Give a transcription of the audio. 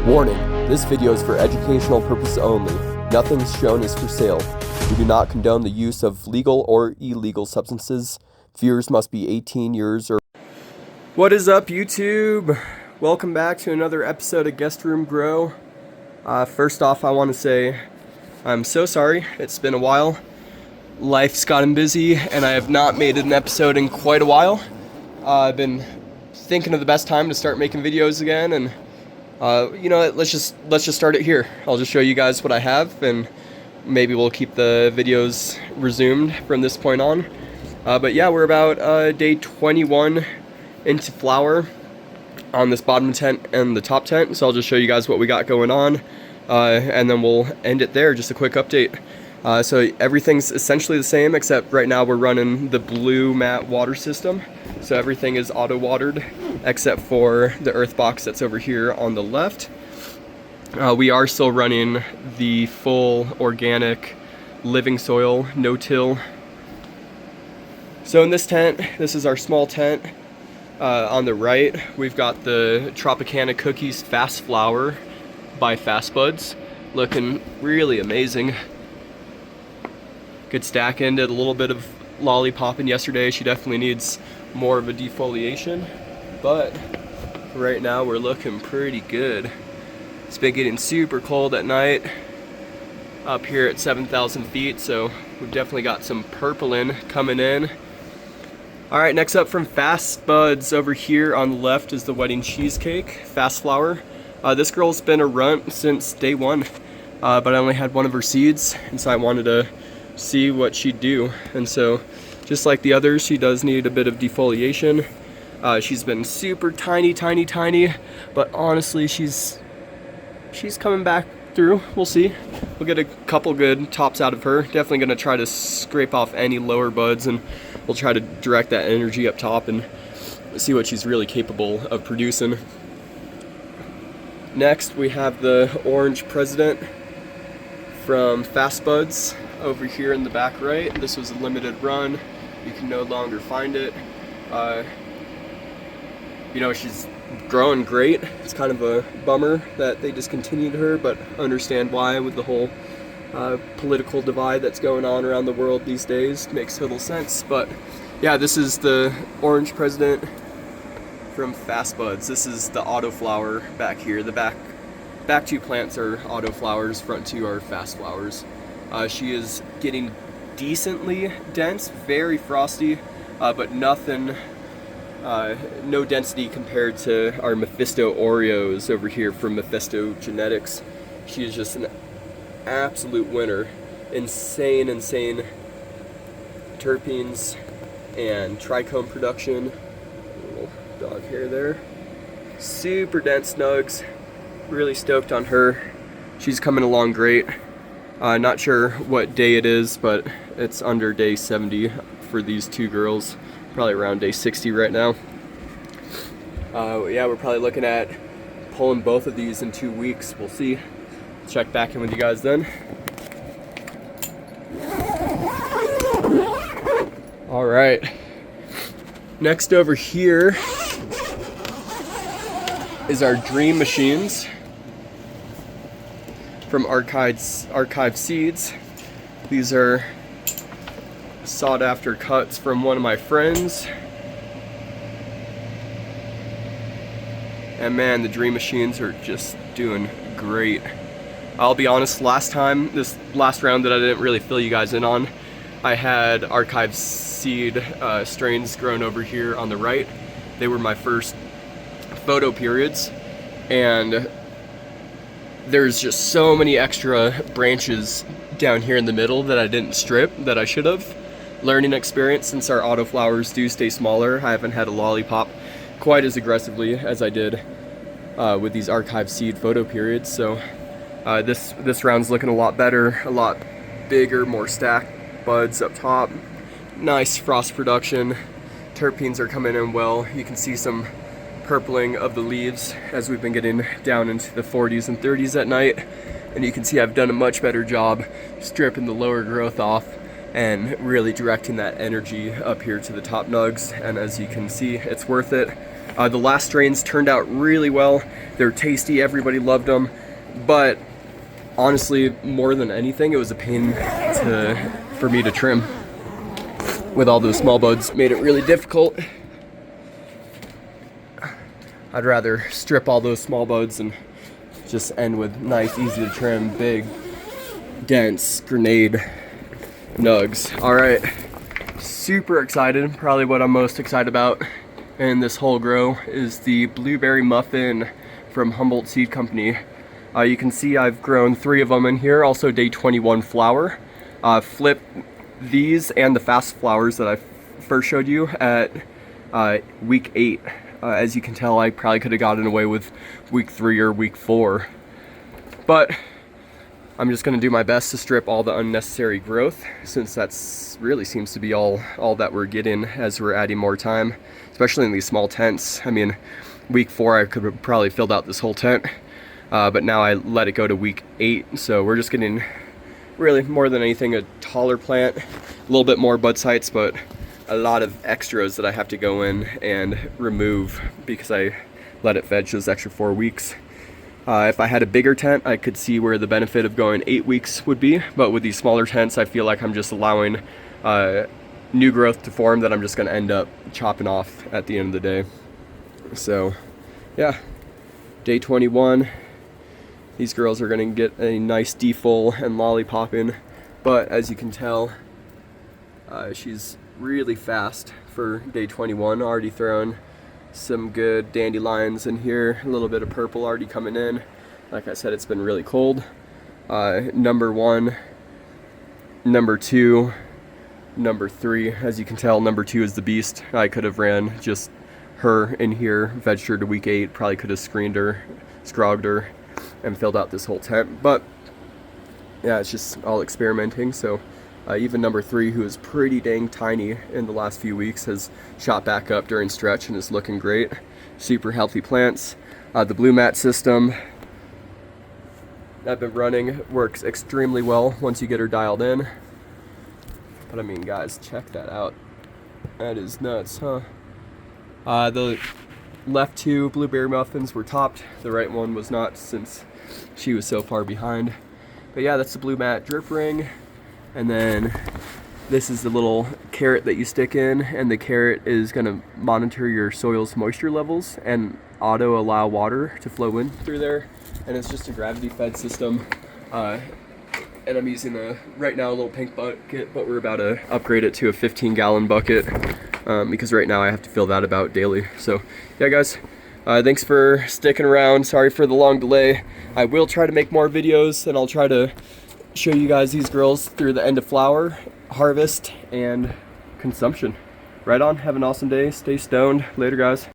Warning, this video is for educational purposes only. Nothing shown is for sale. We do not condone the use of legal or illegal substances. Viewers must be 18 years or... What is up, YouTube? Welcome back to another episode of Guest Room Grow. First off, I want to say I'm so sorry. It's been a while. Life's gotten busy and I have not made an episode in quite a while. I've been thinking of the best time to start making videos again, and you know what, let's just start it here. I'll just show you guys what I have, and maybe we'll keep the videos resumed from this point on. But yeah, we're about day 21 into flower on this bottom tent and the top tent, so I'll just show you guys what we got going on, and then we'll end it there. Just a quick update. So everything's essentially the same, except right now we're running the blue mat water system. So everything is auto-watered, except for the earth box that's over here on the left. We are still running the full organic living soil, no-till. So in this tent, this is our small tent. On the right, we've got the Tropicana Cookies Fast Flower by Fast Buds, looking really amazing. Good stack in, did a little bit of lollipopping yesterday. She definitely needs more of a defoliation, but right now we're looking pretty good. It's been getting super cold at night up here at 7,000 feet, so we've definitely got some purpling coming in. Alright, next up from Fast Buds over here on the left is the Wedding Cheesecake Fast Flower. This girl's been a runt since day one, but I only had one of her seeds, and so I wanted to see what she'd do. And so, just like the others, she does need a bit of defoliation. She's been super tiny, but honestly, she's coming back through. We'll see. We'll get a couple good tops out of her. Definitely going to try to scrape off any lower buds, and we'll try to direct that energy up top and see what she's really capable of producing. Next, we have the Orange President from Fast Buds over here in the back right. This was a limited run. You can no longer find it. You know, she's growing great. It's kind of a bummer that they discontinued her, but understand why with the whole political divide that's going on around the world these days. Makes total sense. But yeah, this is the Orange President from Fast Buds. This is the Autoflower back here. The back two plants are Autoflowers, front two are Fast Flowers. She is getting decently dense, very frosty, but nothing, no density compared to our Mephisto Oreos over here from Mephisto Genetics. She is just an absolute winner. Insane terpenes and trichome production. Little dog hair there. Super dense nugs. Really stoked on her. She's coming along great. Not sure what day it is, but it's under day 70 for these two girls. Probably around day 60 right now. Yeah, we're probably looking at pulling both of these in 2 weeks. We'll see. Check back in with you guys then. All right. Next over here is our Dream Machines from Archive Seeds. These are sought after cuts from one of my friends. And man, the Dream Machines are just doing great. I'll be honest, this last round that I didn't really fill you guys in on, I had Archive Seed strains grown over here on the right. They were my first photoperiods, and there's just so many extra branches down here in the middle that I didn't strip that I should have. Learning experience, since our autoflowers do stay smaller. I haven't had a lollipop quite as aggressively as I did with these Archive Seed photoperiods. So this round's looking a lot better, a lot bigger, more stacked buds up top. Nice frost production. Terpenes are coming in well. You can see some purpling of the leaves as we've been getting down into the 40s and 30s at night, and you can see I've done a much better job stripping the lower growth off and really directing that energy up here to the top nugs, and as you can see, it's worth it. The last strains turned out really well. They're tasty, everybody loved them, but honestly, more than anything, it was a pain for me to trim with all those small buds. Made it really difficult. I'd rather strip all those small buds and just end with nice, easy to trim, big, dense grenade nugs. All right, super excited. Probably what I'm most excited about in this whole grow is the blueberry muffin from Humboldt Seed Company. You can see I've grown 3 of them in here, also day 21 flower. Flip these and the fast flowers that I first showed you at week 8. As you can tell, I probably could have gotten away with week 3 or week 4. But I'm just gonna do my best to strip all the unnecessary growth, since that's really seems to be all that we're getting as we're adding more time, especially in these small tents. I mean, week 4 I could have probably filled out this whole tent, but now I let it go to week 8, so we're just getting, really more than anything, a taller plant, a little bit more bud sites, but a lot of extras that I have to go in and remove because I let it veg those extra 4 weeks. If I had a bigger tent, I could see where the benefit of going 8 weeks would be, but with these smaller tents, I feel like I'm just allowing new growth to form that I'm just going to end up chopping off at the end of the day. So yeah, day 21, these girls are going to get a nice defull and lollipopping, but as you can tell, she's really fast for day 21. Already thrown some good dandelions in here, a little bit of purple already coming in. Like I said, it's been really cold. Number 1, number 2, number 3. As you can tell, number 2 is the beast. I could have ran just her in here, vegged her to week 8, probably could have screened her, scrogged her, and filled out this whole tent. But yeah, it's just all experimenting. So even number 3, who is pretty dang tiny in the last few weeks, has shot back up during stretch and is looking great. Super healthy plants. The blue mat system I've been running works extremely well once you get her dialed in. But I mean, guys, check that out. That is nuts, huh? The left 2 blueberry muffins were topped. The right one was not, since she was so far behind. But yeah, that's the blue mat drip ring. And then this is the little carrot that you stick in, and the carrot is going to monitor your soil's moisture levels and auto allow water to flow in through there. And it's just a gravity fed system. And I'm using right now a little pink bucket, but we're about to upgrade it to a 15-gallon bucket because right now I have to fill that about daily. So yeah, guys, thanks for sticking around. Sorry for the long delay. I will try to make more videos, and I'll try to show you guys these girls through the end of flower, harvest, and consumption. Right on. Have an awesome day. Stay stoned. Later, guys.